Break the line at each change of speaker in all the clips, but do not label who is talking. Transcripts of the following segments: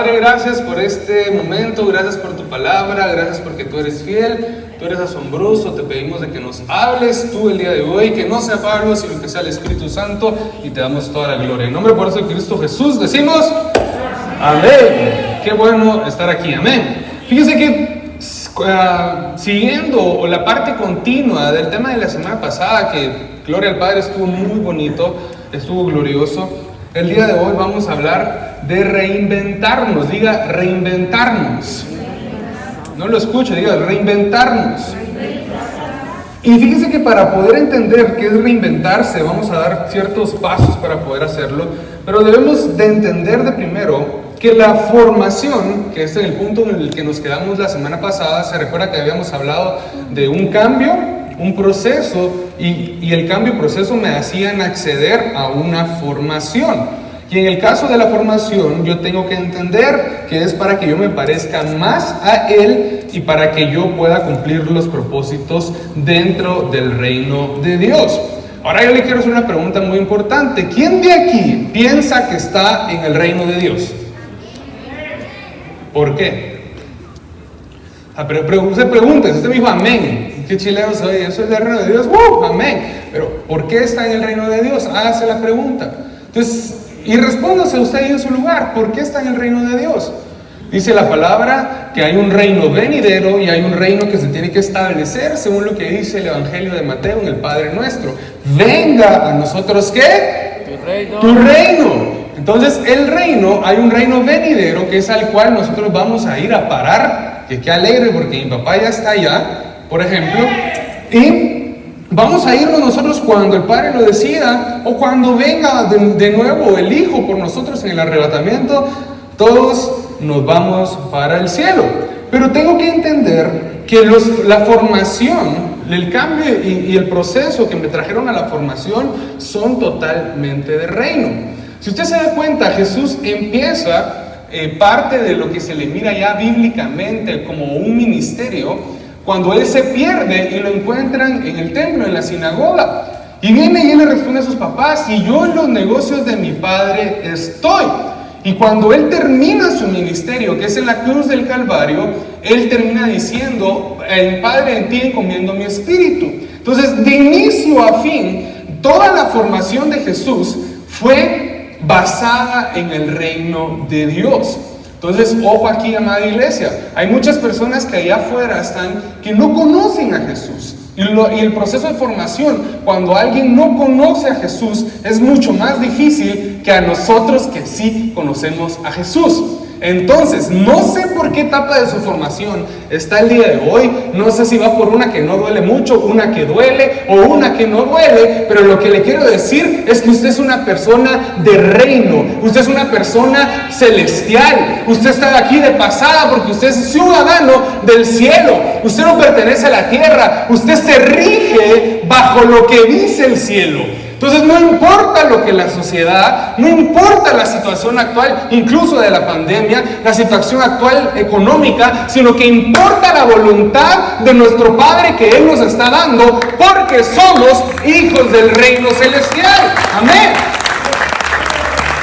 Padre, gracias por este momento, gracias por tu palabra, gracias porque tú eres fiel, tú eres asombroso. Te pedimos de que nos hables tú el día de hoy, que no sea Pablo, sino que sea el Espíritu Santo, y te damos toda la gloria. En nombre poderoso de Cristo Jesús decimos amén. Qué bueno estar aquí, amén. Fíjense que siguiendo la parte continua del tema de la semana pasada, que gloria al Padre, estuvo muy bonito, estuvo glorioso. El día de hoy vamos a hablar de reinventarnos. Diga reinventarnos. No lo escucho, diga reinventarnos. Y fíjense que para poder entender qué es reinventarse, vamos a dar ciertos pasos para poder hacerlo, pero debemos de entender de primero que la formación, que es el punto en el que nos quedamos la semana pasada, se recuerda que habíamos hablado de un cambio, un proceso, y el cambio y proceso me hacían acceder a una formación. Y en el caso de la formación, yo tengo que entender que es para que yo me parezca más a Él y para que yo pueda cumplir los propósitos dentro del reino de Dios. Ahora yo le quiero hacer una pregunta muy importante. ¿Quién de aquí piensa que está en el reino de Dios? ¿Por qué? Pero usted pregunta, usted me dijo amén. ¿Qué chileno soy? ¿Eso es del reino de Dios? Amén. Pero ¿por qué está en el reino de Dios? Hágase la pregunta. Entonces, y respóndase usted ahí en su lugar. ¿Por qué está en el reino de Dios? Dice la palabra que hay un reino venidero y hay un reino que se tiene que establecer según lo que dice el Evangelio de Mateo en el Padre Nuestro. Venga a nosotros, ¿qué?
Tu reino.
Tu reino. Entonces el reino, hay un reino venidero que es al cual nosotros vamos a ir a parar, que qué alegre porque mi papá ya está allá, por ejemplo, y vamos a irnos nosotros cuando el Padre lo decida o cuando venga de nuevo el Hijo por nosotros en el arrebatamiento, todos nos vamos para el cielo. Pero tengo que entender que la formación, el cambio y el proceso que me trajeron a la formación son totalmente de reino. Si usted se da cuenta, Jesús empieza parte de lo que se le mira ya bíblicamente como un ministerio, cuando Él se pierde y lo encuentran en el templo, en la sinagoga. Y viene y Él le responde a sus papás: y yo en los negocios de mi Padre estoy. Y cuando Él termina su ministerio, que es en la cruz del Calvario, Él termina diciendo: el Padre, en ti encomiendo mi espíritu. Entonces, de inicio a fin, toda la formación de Jesús fue basada en el reino de Dios. Entonces, ojo aquí, amada iglesia, hay muchas personas que allá afuera están que no conocen a Jesús. Y el proceso de formación, cuando alguien no conoce a Jesús, es mucho más difícil que a nosotros que sí conocemos a Jesús. Entonces, no sé por qué etapa de su formación está el día de hoy. No sé si va por una que no duele mucho, una que duele o una que no duele. Pero lo que le quiero decir es que usted es una persona de reino. Usted es una persona celestial. Usted está aquí de pasada porque usted es ciudadano del cielo. Usted no pertenece a la tierra. Usted se rige bajo lo que dice el cielo. Entonces no importa lo que la sociedad, no importa la situación actual, incluso de la pandemia, la situación actual económica, sino que importa la voluntad de nuestro Padre que Él nos está dando, porque somos hijos del reino celestial. Amén.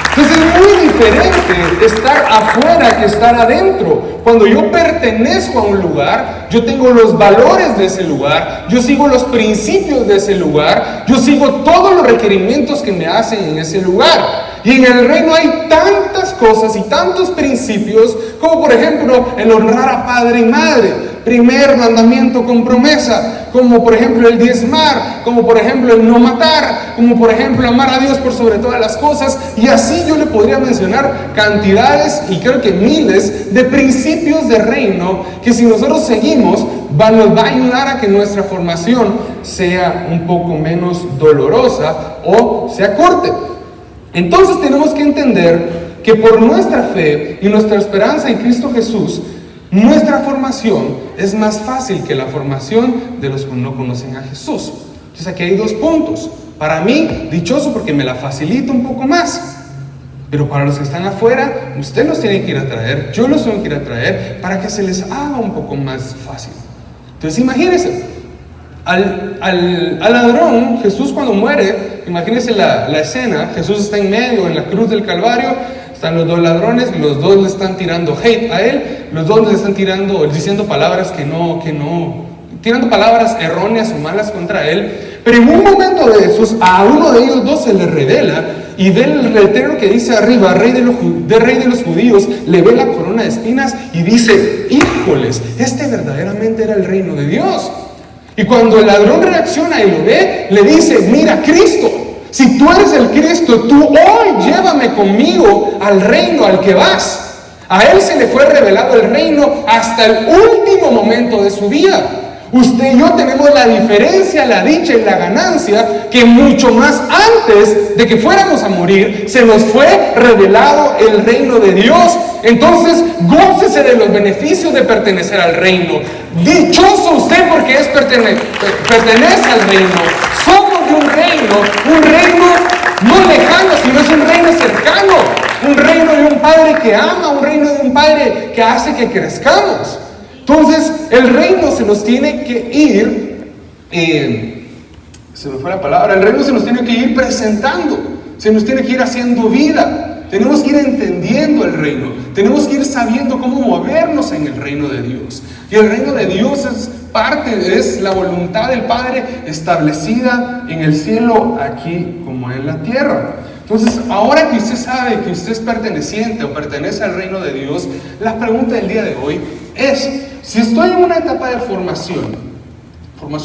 Entonces es muy diferente estar afuera que estar adentro. Cuando yo pertenezco a un lugar, yo tengo los valores de ese lugar, yo sigo los principios de ese lugar, yo sigo todos los requerimientos que me hacen en ese lugar. Y en el reino hay tantas cosas y tantos principios, como por ejemplo el honrar a padre y madre, primer mandamiento con promesa, como por ejemplo el diezmar, como por ejemplo el no matar, como por ejemplo amar a Dios por sobre todas las cosas, y así yo le podría mencionar cantidades y creo que miles de principios de reino que si nosotros seguimos nos va a ayudar a que nuestra formación sea un poco menos dolorosa o se acorte. Entonces tenemos que entender que por nuestra fe y nuestra esperanza en Cristo Jesús, nuestra formación es más fácil que la formación de los que no conocen a Jesús. Entonces aquí hay dos puntos. Para mí, dichoso porque me la facilita un poco más. Pero para los que están afuera, usted los tiene que ir a traer, yo los tengo que ir a traer para que se les haga un poco más fácil. Entonces imagínense, al ladrón, Jesús cuando muere, imagínense la escena, Jesús está en medio, en la cruz del Calvario, están los dos ladrones, los dos le están tirando hate a él, los dos le están diciendo palabras tirando palabras erróneas o malas contra él. Pero en un momento de esos, a uno de ellos dos se le revela y ve el letrero que dice arriba, rey de los judíos, le ve la corona de espinas y dice, híjoles, este verdaderamente era el reino de Dios. Y cuando el ladrón reacciona y lo ve, le dice, mira, Cristo, si tú eres el Cristo, tú hoy llévame conmigo al reino al que vas. A él se le fue revelado el reino hasta el último momento de su vida. Usted y yo tenemos la diferencia, la dicha y la ganancia que mucho más antes de que fuéramos a morir, se nos fue revelado el reino de Dios. Entonces, gócese de los beneficios de pertenecer al reino. Dichoso usted porque pertenece al reino. Somos de un reino no lejano, sino es un reino cercano. Un reino de un Padre que ama, un reino de un Padre que hace que crezcamos. Entonces, el reino se nos tiene que ir, se me fue la palabra, el reino se nos tiene que ir presentando, se nos tiene que ir haciendo vida, tenemos que ir entendiendo el reino, tenemos que ir sabiendo cómo movernos en el reino de Dios. Y el reino de Dios es la voluntad del Padre establecida en el cielo, aquí como en la tierra. Entonces, ahora que usted sabe que usted es perteneciente o pertenece al reino de Dios, la pregunta del día de hoy es, si estoy en una etapa de formación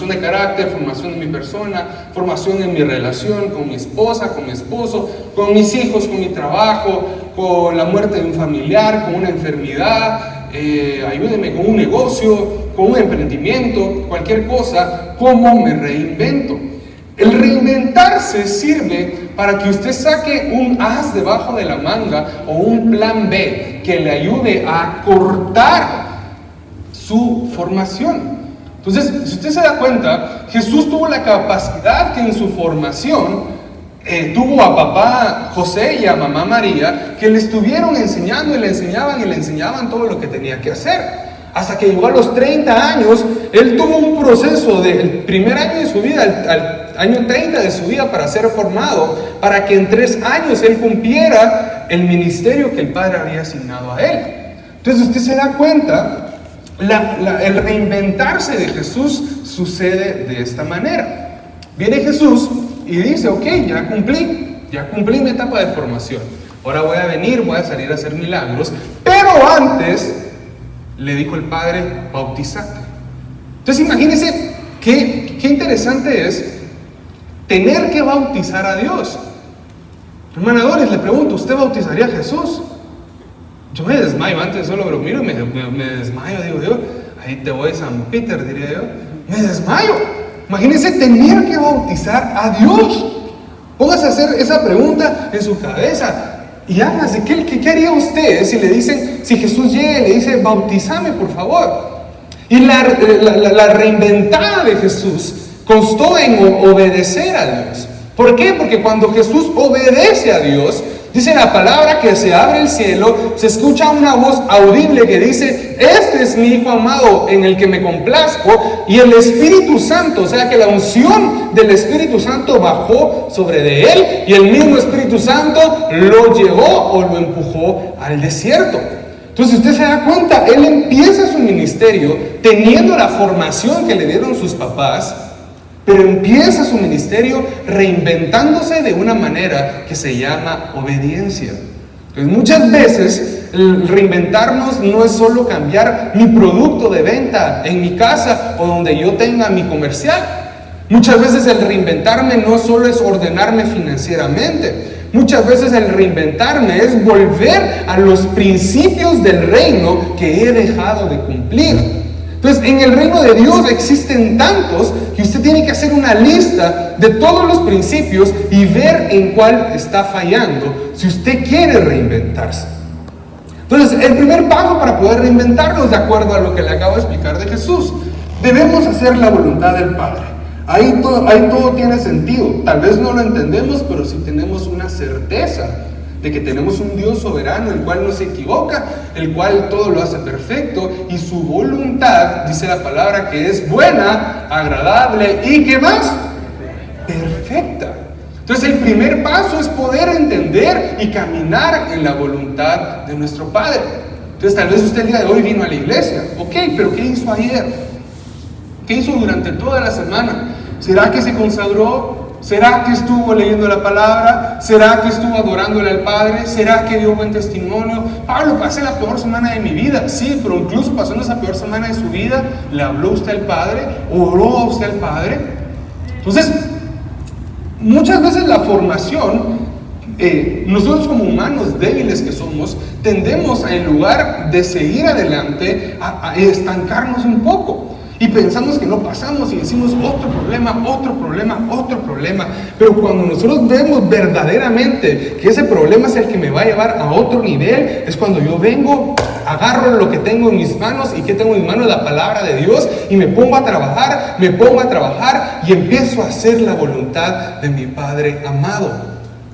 de carácter, formación de mi persona, formación en mi relación con mi esposa, con mi esposo, con mis hijos, con mi trabajo, con la muerte de un familiar, con una enfermedad, ayúdeme con un negocio, con un emprendimiento, cualquier cosa, ¿cómo me reinvento? El reinventarse sirve para que usted saque un as debajo de la manga o un plan B que le ayude a cortar su formación. Entonces, si usted se da cuenta, Jesús tuvo la capacidad que en su formación tuvo a papá José y a mamá María, que le estuvieron enseñando y le enseñaban todo lo que tenía que hacer. Hasta que llegó a los 30 años, él tuvo un proceso del primer año de su vida al año 30 de su vida para ser formado, para que en 3 años él cumpliera el ministerio que el Padre había asignado a él. Entonces usted se da cuenta, el reinventarse de Jesús sucede de esta manera. Viene Jesús y dice, ok, ya cumplí mi etapa de formación. Ahora voy a salir a hacer milagros, pero antes le dijo el Padre, bautizate. Entonces imagínense qué interesante es tener que bautizar a Dios. Hermana Doris, le pregunto, ¿usted bautizaría a Jesús? Yo me desmayo antes, solo lo miro y me desmayo, digo yo, ahí te voy San Peter, diría yo, me desmayo. Imagínense tener que bautizar a Dios. Póngase a hacer esa pregunta en su cabeza y hágase, ¿qué haría usted si le dicen, si Jesús llega y le dice, bautízame por favor? Y la reinventada de Jesús constó en obedecer a Dios. ¿Por qué? Porque cuando Jesús obedece a Dios, dice la palabra que se abre el cielo, se escucha una voz audible que dice, este es mi Hijo amado en el que me complazco, y el Espíritu Santo, o sea que la unción del Espíritu Santo bajó sobre de él, y el mismo Espíritu Santo lo llevó o lo empujó al desierto. Entonces usted se da cuenta, él empieza su ministerio teniendo la formación que le dieron sus papás, pero empieza su ministerio reinventándose de una manera que se llama obediencia. Entonces muchas veces el reinventarnos no es solo cambiar mi producto de venta en mi casa o donde yo tenga mi comercial. Muchas veces el reinventarme no solo es ordenarme financieramente. Muchas veces el reinventarme es volver a los principios del reino que he dejado de cumplir. Entonces, en el reino de Dios existen tantos que usted tiene que hacer una lista de todos los principios y ver en cuál está fallando si usted quiere reinventarse. Entonces, el primer paso para poder reinventarnos, de acuerdo a lo que le acabo de explicar de Jesús, debemos hacer la voluntad del Padre. Ahí todo tiene sentido. Tal vez no lo entendemos, pero sí tenemos una certeza de que tenemos un Dios soberano, el cual no se equivoca, el cual todo lo hace perfecto, y su voluntad, dice la palabra, que es buena, agradable y ¿qué más? Perfecta. Entonces el primer paso es poder entender y caminar en la voluntad de nuestro Padre. Entonces tal vez usted el día de hoy vino a la iglesia. Ok, pero ¿qué hizo ayer? ¿Qué hizo durante toda la semana? ¿Será que se consagró? ¿Será que estuvo leyendo la palabra? ¿Será que estuvo adorándole al Padre? ¿Será que dio buen testimonio? Pablo, pasé la peor semana de mi vida. Sí, pero incluso pasando esa peor semana de su vida, ¿le habló usted al Padre? ¿Oró a usted al Padre? Entonces, muchas veces la formación, nosotros como humanos débiles que somos, tendemos en lugar de seguir adelante a estancarnos un poco. Y pensamos que no pasamos y decimos otro problema, otro problema, otro problema. Pero cuando nosotros vemos verdaderamente que ese problema es el que me va a llevar a otro nivel, es cuando yo vengo, agarro lo que tengo en mis manos. ¿Y que tengo en mis manos? La palabra de Dios. Y me pongo a trabajar y empiezo a hacer la voluntad de mi Padre amado.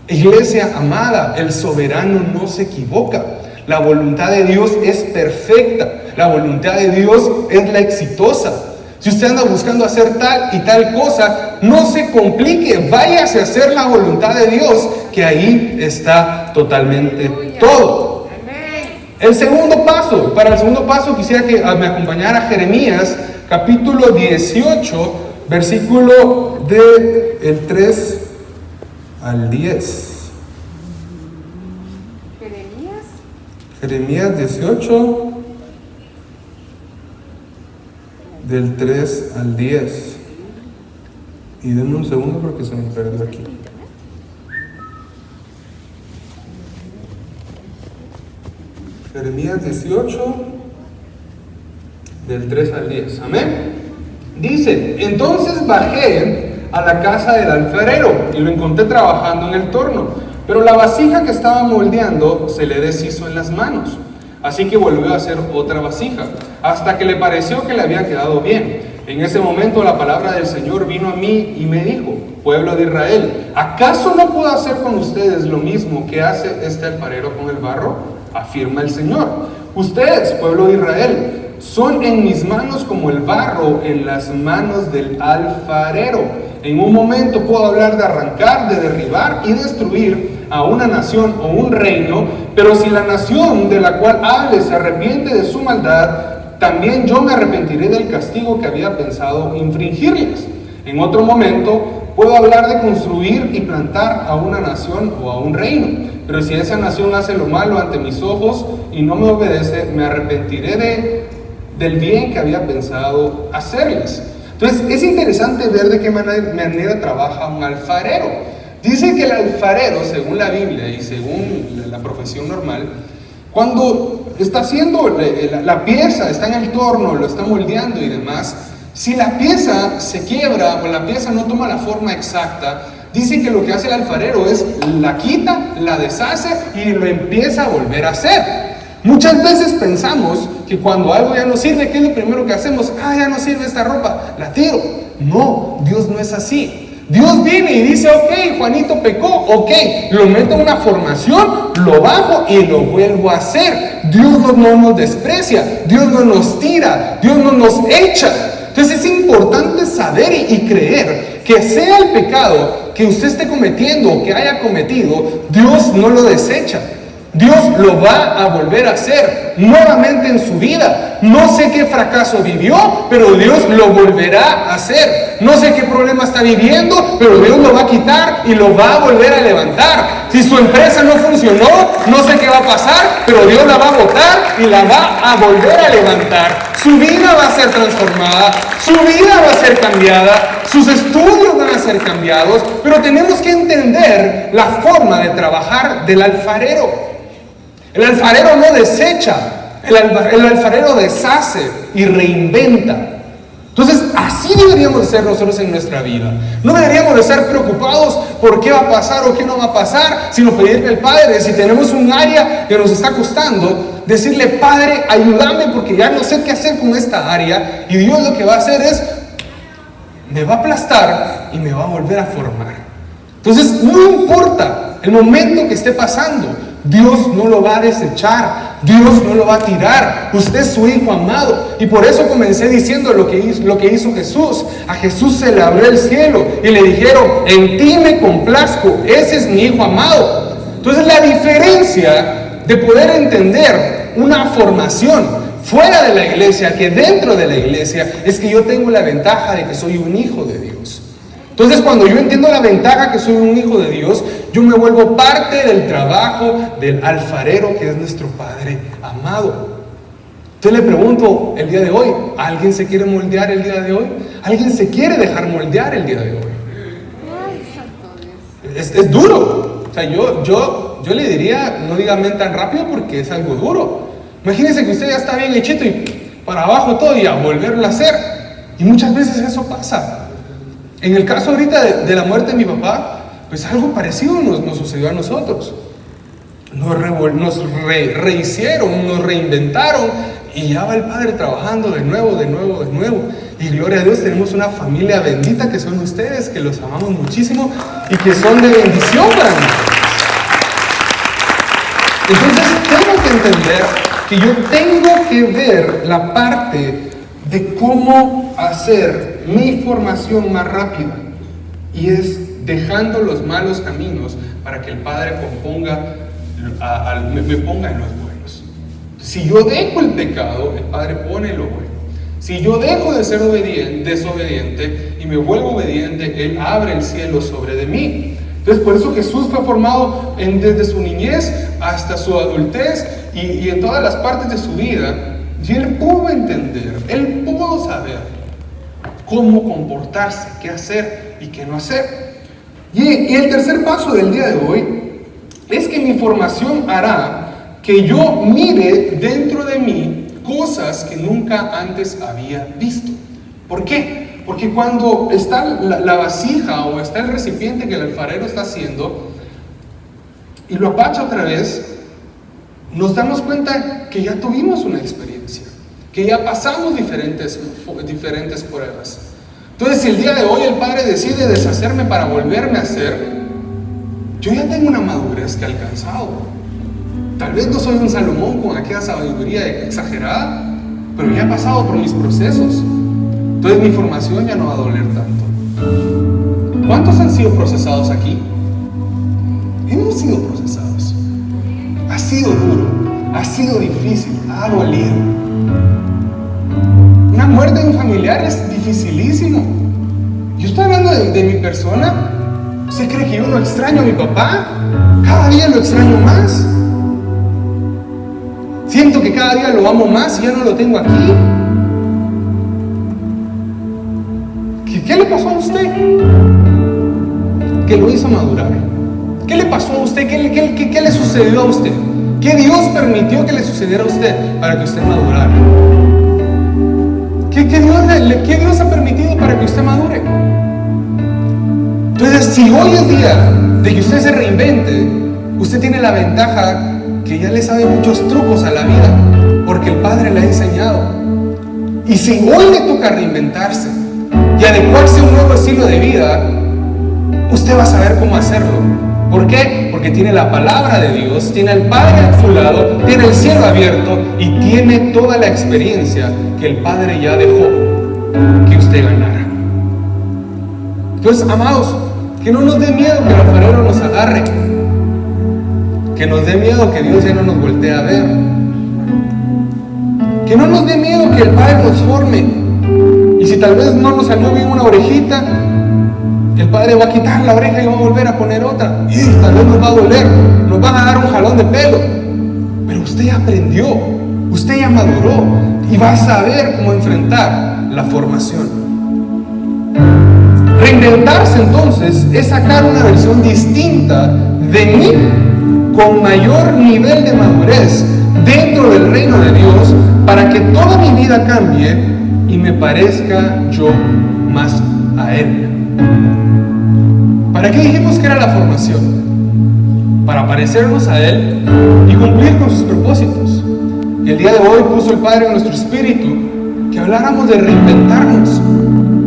Iglesia amada, el soberano no se equivoca. La voluntad de Dios es perfecta. La voluntad de Dios es la exitosa. Si usted anda buscando hacer tal y tal cosa, no se complique, váyase a hacer la voluntad de Dios, que ahí está totalmente todo. El segundo paso, para el segundo paso quisiera que me acompañara Jeremías, capítulo 18, versículo del 3 al 10. Jeremías 18, del 3 al 10. Y denme un segundo porque se me perdió aquí. Jeremías 18, del 3 al 10. Amén. Dice: entonces bajé a la casa del alfarero y lo encontré trabajando en el torno. Pero la vasija que estaba moldeando se le deshizo en las manos. Así que volvió a hacer otra vasija, hasta que le pareció que le había quedado bien. En ese momento la palabra del Señor vino a mí y me dijo: pueblo de Israel, ¿acaso no puedo hacer con ustedes lo mismo que hace este alfarero con el barro? Afirma el Señor. Ustedes, pueblo de Israel, son en mis manos como el barro en las manos del alfarero. En un momento puedo hablar de arrancar, de derribar y destruir a una nación o un reino, pero si la nación de la cual hable se arrepiente de su maldad, también yo me arrepentiré del castigo que había pensado infringirles. En otro momento puedo hablar de construir y plantar a una nación o a un reino, pero si esa nación hace lo malo ante mis ojos y no me obedece, me arrepentiré del bien que había pensado hacerles. Entonces es interesante ver de qué manera trabaja un alfarero. Dice que el alfarero, según la Biblia y según la profesión normal, cuando está haciendo la pieza, está en el torno, lo está moldeando y demás, si la pieza se quiebra o la pieza no toma la forma exacta, dice que lo que hace el alfarero es la quita, la deshace y lo empieza a volver a hacer. Muchas veces pensamos que cuando algo ya no sirve, ¿qué es lo primero que hacemos? Ya no sirve esta ropa, la tiro. No, Dios no es así. Dios viene y dice: ok, Juanito pecó, ok, lo meto en una formación, lo bajo y lo vuelvo a hacer. Dios no nos desprecia, Dios no nos tira, Dios no nos echa. Entonces es importante saber y creer que sea el pecado que usted esté cometiendo o que haya cometido, Dios no lo desecha. Dios lo va a volver a hacer nuevamente en su vida. No sé qué fracaso vivió, pero Dios lo volverá a hacer. No sé qué problema está viviendo, pero Dios lo va a quitar y lo va a volver a levantar. Si su empresa no funcionó, no sé qué va a pasar, pero Dios la va a botar y la va a volver a levantar. Su vida va a ser transformada, su vida va a ser cambiada, sus estudios van a ser cambiados, pero tenemos que entender la forma de trabajar del alfarero. El alfarero no desecha, el alfarero deshace y reinventa. Entonces, así deberíamos ser nosotros en nuestra vida. No deberíamos de estar preocupados por qué va a pasar o qué no va a pasar, sino pedirle al Padre, si tenemos un área que nos está costando, decirle: Padre, ayúdame porque ya no sé qué hacer con esta área. Y Dios lo que va a hacer es, me va a aplastar y me va a volver a formar. Entonces, no importa el momento que esté pasando, Dios no lo va a desechar, Dios no lo va a tirar. Usted es su hijo amado. Y por eso comencé diciendo lo que hizo Jesús. A Jesús se le abrió el cielo y le dijeron: en ti me complazco, ese es mi hijo amado. Entonces la diferencia de poder entender una formación fuera de la iglesia que dentro de la iglesia es que yo tengo la ventaja de que soy un hijo de Dios. Entonces, cuando yo entiendo la ventaja que soy un hijo de Dios, yo me vuelvo parte del trabajo del alfarero, que es nuestro Padre amado. Entonces le pregunto el día de hoy: ¿alguien se quiere moldear el día de hoy? ¿Alguien se quiere dejar moldear el día de hoy? Es duro. O sea, yo le diría, no dígame tan rápido porque es algo duro. Imagínense que usted ya está bien hechito y para abajo todo y a volverlo a hacer. Y muchas veces eso pasa. En el caso ahorita de la muerte de mi papá, pues algo parecido nos sucedió a nosotros. Nos rehicieron, nos reinventaron y ya va el Padre trabajando de nuevo. Y gloria a Dios, tenemos una familia bendita que son ustedes, que los amamos muchísimo y que son de bendición para nosotros. Entonces tengo que entender que yo tengo que ver la parte de cómo hacer mi formación más rápida, y es dejando los malos caminos para que el Padre me ponga en los buenos. Si yo dejo el pecado, el Padre pone lo bueno. Si yo dejo de ser desobediente y me vuelvo obediente, Él abre el cielo sobre de mí. Entonces, por eso Jesús fue formado desde su niñez hasta su adultez y en todas las partes de su vida. Y Él pudo entender, Él pudo saber cómo comportarse, qué hacer y qué no hacer. Y el tercer paso del día de hoy es que mi formación hará que yo mire dentro de mí cosas que nunca antes había visto. ¿Por qué? Porque cuando está la vasija o está el recipiente que el alfarero está haciendo y lo apacha otra vez, nos damos cuenta que ya tuvimos una experiencia, que ya pasamos diferentes pruebas. Entonces, si el día de hoy el Padre decide deshacerme para volverme a hacer, yo ya tengo una madurez que he alcanzado. Tal vez no soy un Salomón con aquella sabiduría exagerada, pero ya he pasado por mis procesos. Entonces mi formación ya no va a doler tanto. ¿Cuántos han sido procesados aquí? Hemos sido procesados. Ha sido duro, ha sido difícil, ha dolido. Una muerte de un familiar es dificilísimo. Yo estoy hablando de mi persona. ¿Usted cree que yo no extraño a mi papá? Cada día lo extraño más. Siento que cada día lo amo más y ya no lo tengo aquí. ¿Qué le pasó a usted? ¿Qué lo hizo madurar? ¿Qué le pasó a usted? ¿Qué le sucedió a usted? ¿Qué Dios permitió que le sucediera a usted para que usted madurara? ¿Qué Dios ha permitido para que usted madure? Entonces, si hoy es día de que usted se reinvente, usted tiene la ventaja que ya le sabe muchos trucos a la vida, porque el Padre le ha enseñado. Y si hoy le toca reinventarse y adecuarse a un nuevo estilo de vida, usted va a saber cómo hacerlo. ¿Por qué? Porque tiene la palabra de Dios, tiene al Padre a su lado, tiene el cielo abierto y tiene toda la experiencia que el Padre ya dejó que usted ganara. Entonces, amados, que no nos dé miedo que el alfarero nos agarre, que nos dé miedo que Dios ya no nos voltee a ver, que no nos dé miedo que el Padre nos forme, y si tal vez no nos salió bien una orejita, el Padre va a quitar la oreja y va a volver a poner otra, y tal vez nos va a doler, nos van a dar un jalón de pelo, pero usted ya aprendió, usted ya maduró y va a saber cómo enfrentar la formación. Reinventarse entonces es sacar una versión distinta de mí con mayor nivel de madurez dentro del reino de Dios para que toda mi vida cambie y me parezca yo más a Él. ¿Para qué dijimos que era la formación? Para parecernos a Él y cumplir con sus propósitos. Y el día de hoy puso el Padre en nuestro espíritu que habláramos de reinventarnos,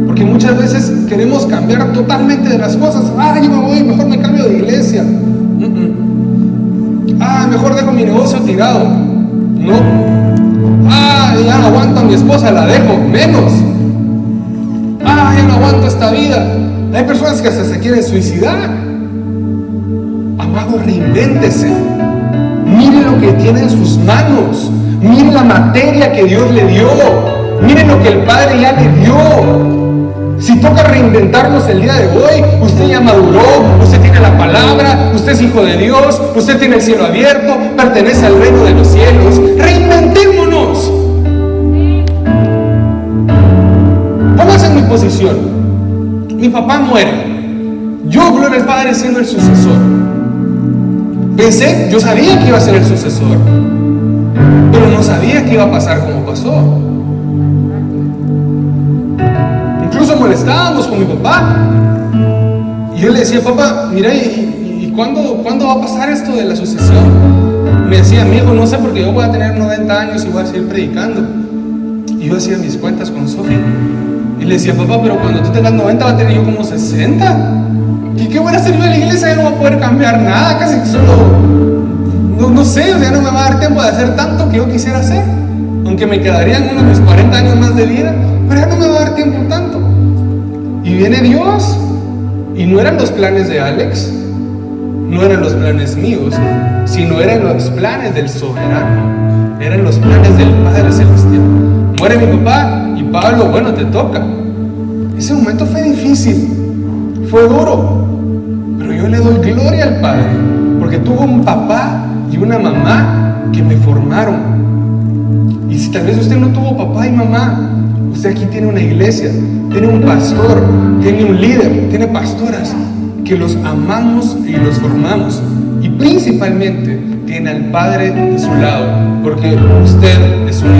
porque muchas veces queremos cambiar totalmente de las cosas. Yo me voy, mejor me cambio de iglesia. mejor dejo mi negocio tirado. No. Ya no aguanto a mi esposa, la dejo. Menos. Ya no aguanto esta vida. Hay personas que hasta se quieren suicidar. Amado, reinvéntese. Mire lo que tiene en sus manos. Mire la materia que Dios le dio. Mire lo que el Padre ya le dio. Si toca reinventarnos el día de hoy, usted ya maduró, usted tiene la palabra, usted es hijo de Dios, usted tiene el cielo abierto, pertenece al reino de los cielos. Reinventémonos. Póngase en mi posición. Mi papá muere. Yo, gloria al Padre, siendo el sucesor. Yo sabía que iba a ser el sucesor, pero no sabía que iba a pasar como pasó. Incluso molestábamos con mi papá. Y yo le decía, papá, mira, ¿y cuándo va a pasar esto de la sucesión? Me decía, mi hijo, no sé, porque yo voy a tener 90 años y voy a seguir predicando. Y yo hacía mis cuentas con Sofía. Y le decía, papá, pero cuando tú tengas 90 va a tener yo como 60. ¿Y qué voy a hacer yo en la iglesia? Ya no voy a poder cambiar nada, casi que solo, no sé, o sea, no me va a dar tiempo de hacer tanto que yo quisiera hacer. Aunque me quedarían unos mis 40 años más de vida, pero ya no me va a dar tiempo tanto. Y viene Dios, y no eran los planes de Alex, no eran los planes míos, sino eran los planes del soberano, eran los planes del Padre Celestial. Muere mi papá, y Pablo, bueno, te toca. Ese momento fue difícil, fue duro, pero yo le doy gloria al Padre, porque tuvo un papá y una mamá que me formaron. Y si tal vez usted no tuvo papá y mamá, usted aquí tiene una iglesia, tiene un pastor, tiene un líder, tiene pastoras que los amamos y los formamos. Y principalmente tiene al Padre de su lado, porque usted es un